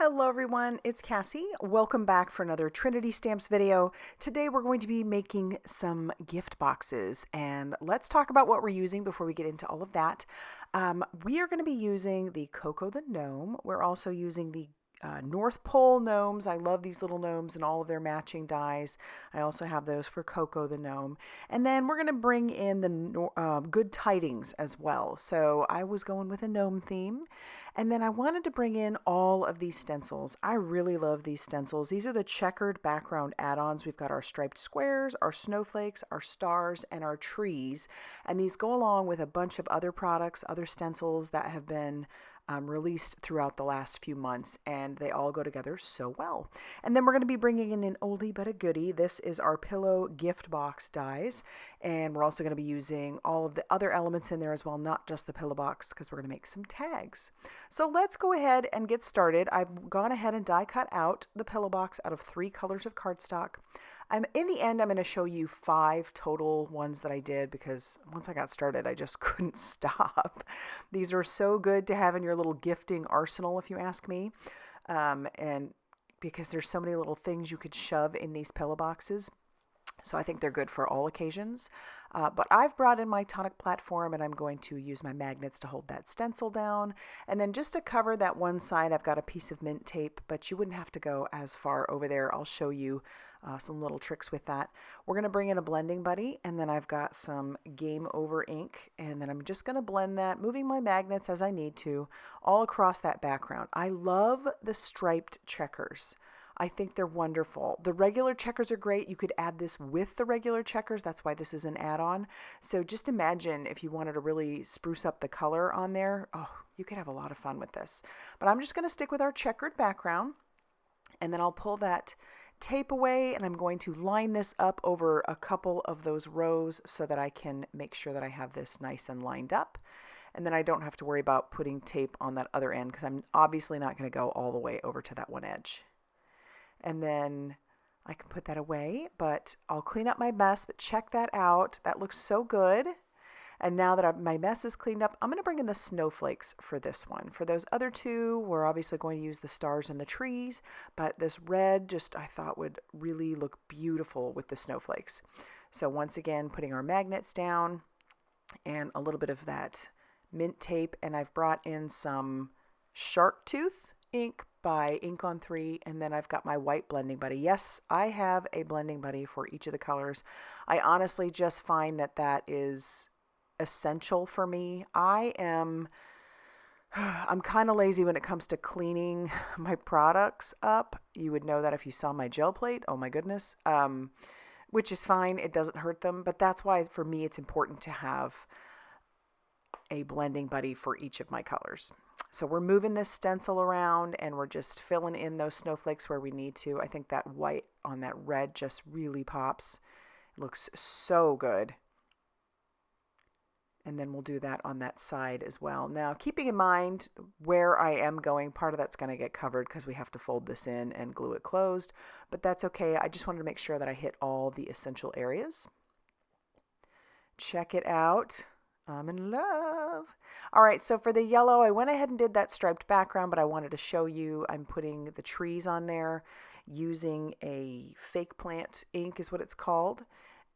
Hello everyone, it's Cassie. Welcome back for another Trinity Stamps video. Today we're going to be making some gift boxes, and let's talk about what we're using before we get into all of that. We are going to be using the Coco the Gnome. We're also using the North Pole gnomes. I love these little gnomes and all of their matching dies. I also have those for Coco the Gnome. And then we're going to bring in the Good Tidings as well. So I was going with a gnome theme. And then I wanted to bring in all of these stencils. I really love these stencils. These are the checkered background add-ons. We've got our striped squares, our snowflakes, our stars, and our trees. And these go along with a bunch of other products, other stencils that have been released throughout the last few months, and they all go together so well. And then we're going to be bringing in an oldie but a goodie. This is our pillow gift box dies, and we're also going to be using all of the other elements in there as well, not just the pillow box, because we're going to make some tags. So let's go ahead and get started. I've gone ahead and die cut out the pillow box out of 3 colors of cardstock. In the end, I'm going to show you 5 total ones that I did, because once I got started, I just couldn't stop. These are so good to have in your little gifting arsenal, if you ask me. And because there's so many little things you could shove in these pillow boxes. So I think they're good for all occasions. But I've brought in my tonic platform, and I'm going to use my magnets to hold that stencil down. And then just to cover that one side, I've got a piece of mint tape, but you wouldn't have to go as far over there. I'll show you some little tricks with that. We're going to bring in a blending buddy, and then I've got some Game Over ink, and then I'm just going to blend that, moving my magnets as I need to, all across that background. I love the striped checkers. I think they're wonderful. The regular checkers are great. You could add this with the regular checkers. That's why this is an add-on. So just imagine if you wanted to really spruce up the color on there. Oh, you could have a lot of fun with this. But I'm just going to stick with our checkered background, and then I'll pull that tape away, and I'm going to line this up over a couple of those rows so that I can make sure that I have this nice and lined up. And then I don't have to worry about putting tape on that other end, because I'm obviously not going to go all the way over to that one edge. And then I can put that away, but I'll clean up my mess. But check that out. That looks so good. And now that my mess is cleaned up, I'm going to bring in the snowflakes for this one. For those other 2, we're obviously going to use the stars and the trees, but this red just I thought would really look beautiful with the snowflakes. So once again, putting our magnets down and a little bit of that mint tape, and I've brought in some shark tooth ink by Ink on 3, and then I've got my white blending buddy. Yes, I have a blending buddy for each of the colors. I honestly just find that that is essential for me. I'm kind of lazy when it comes to cleaning my products up. You would know that if you saw my gel plate. Oh my goodness. Which is fine. It doesn't hurt them, but that's why for me it's important to have a blending buddy for each of my colors. So we're moving this stencil around, and we're just filling in those snowflakes where we need to. I think that white on that red just really pops. It looks so good. And then we'll do that on that side as well. Now, keeping in mind where I am going, part of that's going to get covered because we have to fold this in and glue it closed. But that's okay. I just wanted to make sure that I hit all the essential areas. Check it out. I'm in love. All right, so for the yellow, I went ahead and did that striped background, but I wanted to show you I'm putting the trees on there using a fake plant ink is what it's called,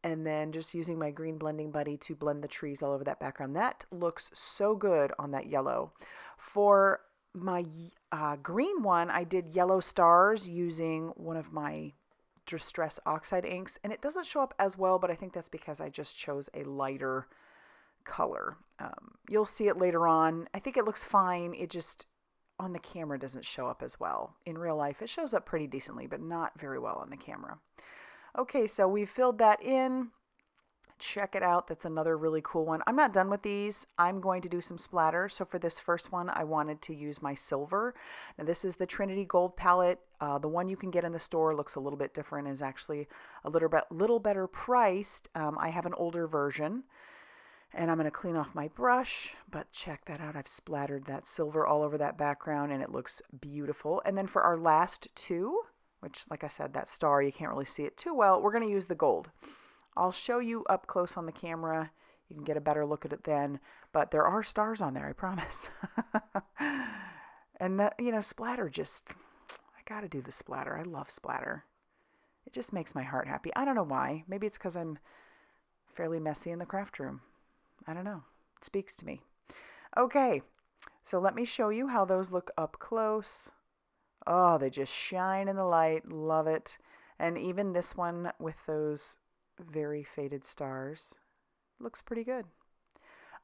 and then just using my green blending buddy to blend the trees all over that background. That looks so good on that yellow. For my green one, I did yellow stars using one of my Distress Oxide inks, and it doesn't show up as well, but I think that's because I just chose a lighter color. You'll see it later on. I think it looks fine. It just on the camera doesn't show up as well. In real life, it shows up pretty decently, but not very well on the camera. Okay, so we filled that in. Check it out. That's another really cool one. I'm not done with these. I'm going to do some splatter. So for this first one, I wanted to use my silver. Now this is the Trinity Gold palette. The one you can get in the store looks a little bit different. Is actually a little better priced. I have an older version. And I'm going to clean off my brush, but check that out. I've splattered that silver all over that background, and it looks beautiful. And then for our last 2, which, like I said, that star, you can't really see it too well, we're going to use the gold. I'll show you up close on the camera. You can get a better look at it then, but there are stars on there, I promise. And that, splatter just gotta do the splatter. I love splatter. It just makes my heart happy. I don't know why. Maybe it's because I'm fairly messy in the craft room. I don't know. It speaks to me. Okay, so let me show you how those look up close. Oh, they just shine in the light. Love it. And even this one with those very faded stars looks pretty good.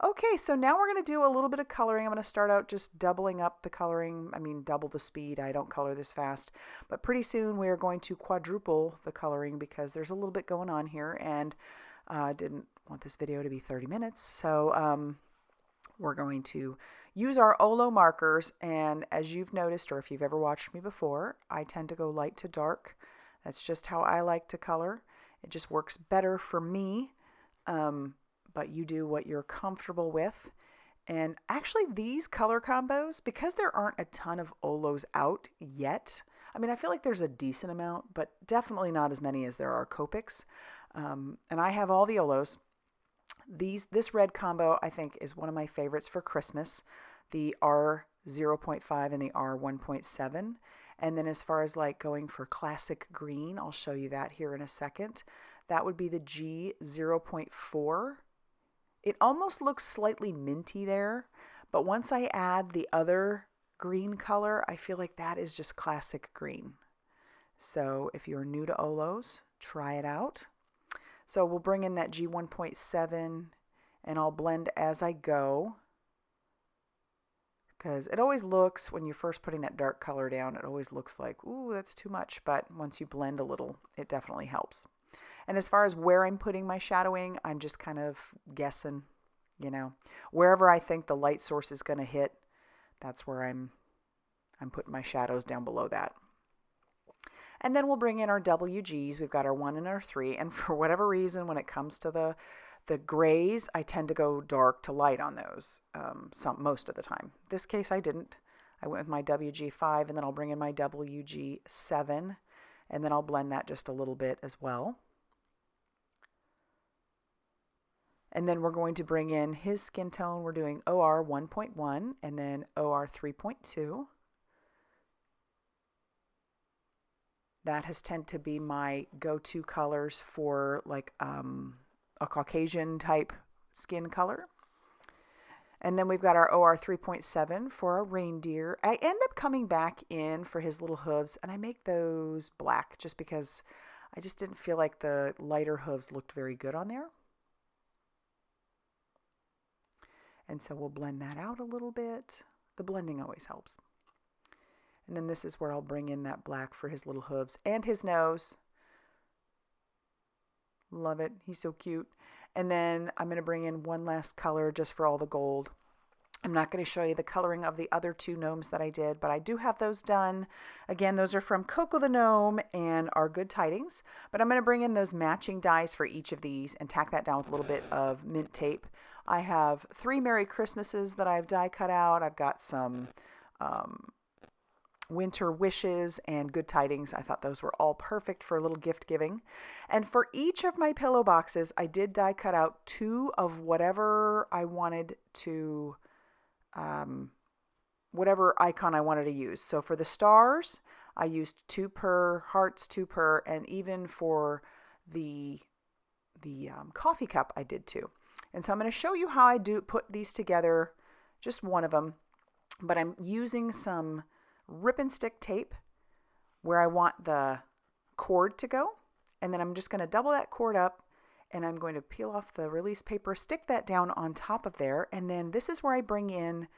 Okay, so now we're going to do a little bit of coloring. I'm going to start out just doubling up the coloring. I mean, double the speed. I don't color this fast. But pretty soon we are going to quadruple the coloring because there's a little bit going on here, and I didn't want this video to be 30 minutes. So we're going to use our Olo markers, and as you've noticed, or if you've ever watched me before, I tend to go light to dark. That's just how I like to color. It just works better for me. But you do what you're comfortable with. And actually these color combos, because there aren't a ton of Olos out yet, I mean, I feel like there's a decent amount, but definitely not as many as there are Copics. And I have all the Olos. This red combo, I think, is one of my favorites for Christmas. The R0.5 and the R1.7. And then as far as like going for classic green, I'll show you that here in a second. That would be the G0.4. It almost looks slightly minty there, but once I add the other green color, I feel like that is just classic green. So if you're new to Olos, try it out. So we'll bring in that G1.7 and I'll blend as I go, because it always looks, when you're first putting that dark color down, it always looks like, ooh, that's too much. But once you blend a little, it definitely helps. And as far as where I'm putting my shadowing, I'm just kind of guessing, you know, wherever I think the light source is going to hit, that's where I'm putting my shadows down below that. And then we'll bring in our WGs. We've got our 1 and our 3. And for whatever reason, when it comes to the grays, I tend to go dark to light on those most of the time. This case, I didn't. I went with my WG5, and then I'll bring in my WG7, and then I'll blend that just a little bit as well. And then we're going to bring in his skin tone. We're doing OR 1.1 and then OR 3.2. That has tended to be my go-to colors for like a Caucasian type skin color. And then we've got our OR 3.7 for our reindeer. I end up coming back in for his little hooves, and I make those black just because I just didn't feel like the lighter hooves looked very good on there. And so we'll blend that out a little bit. The blending always helps. And then this is where I'll bring in that black for his little hooves and his nose. Love it. He's so cute. And then I'm going to bring in one last color just for all the gold. I'm not going to show you the coloring of the other 2 gnomes that I did, but I do have those done. Again, those are from Coco the Gnome and our Good Tidings. But I'm going to bring in those matching dies for each of these and tack that down with a little bit of mint tape. I have 3 Merry Christmases that I've die cut out. I've got some Winter Wishes and Good Tidings. I thought those were all perfect for a little gift giving. And for each of my pillow boxes, I did die cut out 2 of whatever I wanted to, whatever icon I wanted to use. So for the stars, I used 2 per, hearts 2 per, and even for the coffee cup, I did 2. And so I'm going to show you how I put these together, just one of them, but I'm using some rip and stick tape where I want the cord to go. And then I'm just going to double that cord up, and I'm going to peel off the release paper, stick that down on top of there. And then this is where I bring in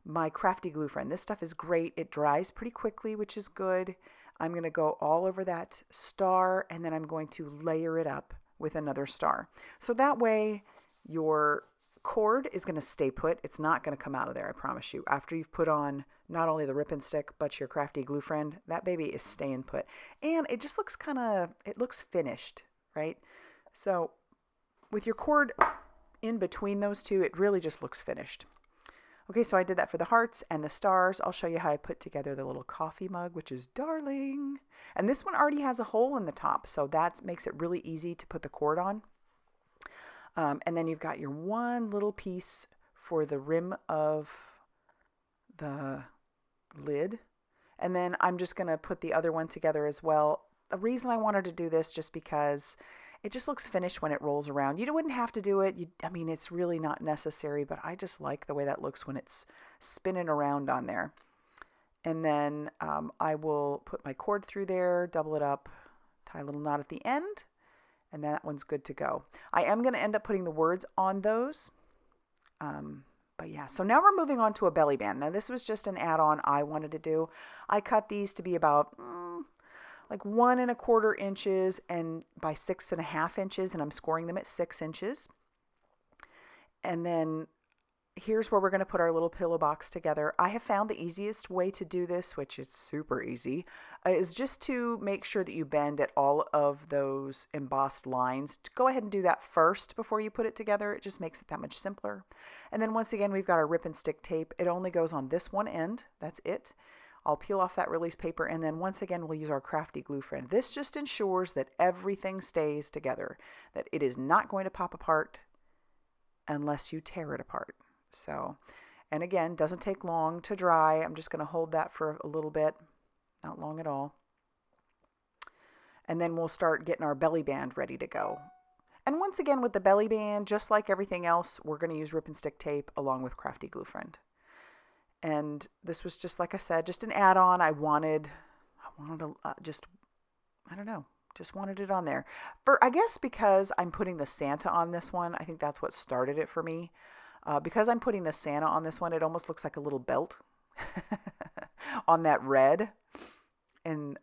my Crafty Glue Friend. This stuff is great. It dries pretty quickly, which is good. I'm going to go all over that star, and then I'm going to layer it up with another star. So that way your cord is going to stay put. It's not going to come out of there, I promise you. After you've put on not only the rip and stick, but your Crafty Glue Friend, that baby is staying put. And it just looks it looks finished, right? So with your cord in between those 2, it really just looks finished. Okay, so I did that for the hearts and the stars. I'll show you how I put together the little coffee mug, which is darling. And this one already has a hole in the top, so that makes it really easy to put the cord on. And then you've got your one little piece for the rim of the lid. And then I'm just going to put the other one together as well. The reason I wanted to do this just because it just looks finished when it rolls around. You wouldn't have to do it. I mean, it's really not necessary, but I just like the way that looks when it's spinning around on there. And then I will put my cord through there, double it up, tie a little knot at the end, and that one's good to go. I am going to end up putting the words on those. But yeah, so now we're moving on to a belly band. Now this was just an add-on I wanted to do. I cut these to be about like 1 1/4 inches and by 6 1/2 inches, and I'm scoring them at 6 inches. And then here's where we're going to put our little pillow box together. I have found the easiest way to do this, which is super easy, is just to make sure that you bend at all of those embossed lines. Go ahead and do that first before you put it together. It just makes it that much simpler. And then once again, we've got our rip and stick tape. It only goes on this one end. That's it. I'll peel off that release paper, and then once again, we'll use our crafty glue friend. This just ensures that everything stays together, that it is not going to pop apart unless you tear it apart. So, and again, doesn't take long to dry. I'm just going to hold that for a little bit, not long at all. And then we'll start getting our belly band ready to go. And once again, with the belly band, just like everything else, we're going to use rip and stick tape along with crafty glue friend. And this was just, like I said, just an add-on. I wanted to just wanted it on there. I guess because I'm putting the Santa on this one, I think that's what started it for me. Because I'm putting the Santa on this one, it almost looks like a little belt on that red. And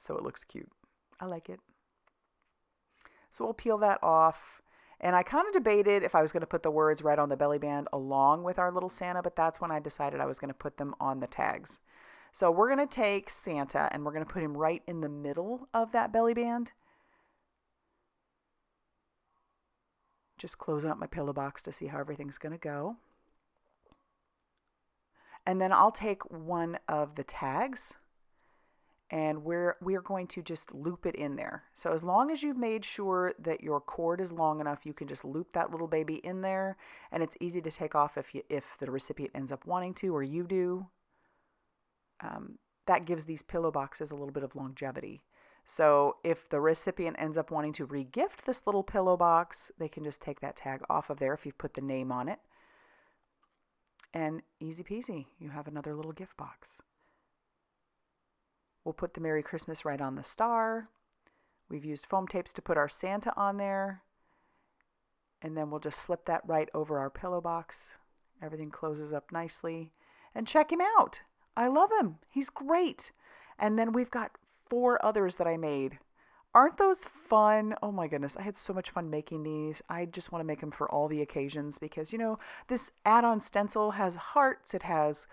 so it looks cute. I like it. So we'll peel that off. And I kind of debated if I was going to put the words right on the belly band along with our little Santa, but that's when I decided I was going to put them on the tags. So we're going to take Santa and we're going to put him right in the middle of that belly band. Just closing up my pillow box to see how everything's going to go. And then I'll take one of the tags and we're going to just loop it in there. So as long as you've made sure that your cord is long enough, you can just loop that little baby in there, and it's easy to take off if the recipient ends up wanting to, or you do. That gives these pillow boxes a little bit of longevity. So if the recipient ends up wanting to re-gift this little pillow box, they can just take that tag off of there if you've put the name on it. And easy peasy, you have another little gift box. We'll put the Merry Christmas right on the star. We've used foam tapes to put our Santa on there. And then we'll just slip that right over our pillow box. Everything closes up nicely. And check him out. I love him. He's great. And then we've got 4 others that I made. Aren't those fun? Oh my goodness, I had so much fun making these. I just want to make them for all the occasions because, this add-on stencil has hearts. It has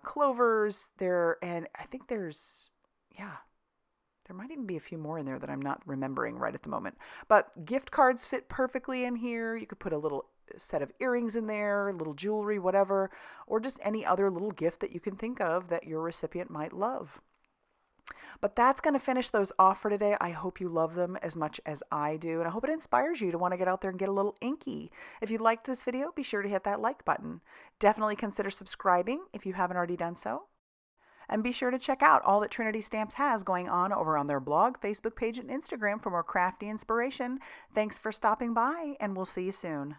clovers there, and I think there might even be a few more in there that I'm not remembering right at the moment. But gift cards fit perfectly in here. You could put a little set of earrings in there, little jewelry, whatever, or just any other little gift that you can think of that your recipient might love. But that's going to finish those off for today. I hope you love them as much as I do, and I hope it inspires you to want to get out there and get a little inky. If you liked this video, be sure to hit that like button. Definitely consider subscribing if you haven't already done so. And be sure to check out all that Trinity Stamps has going on over on their blog, Facebook page, and Instagram for more crafty inspiration. Thanks for stopping by, and we'll see you soon.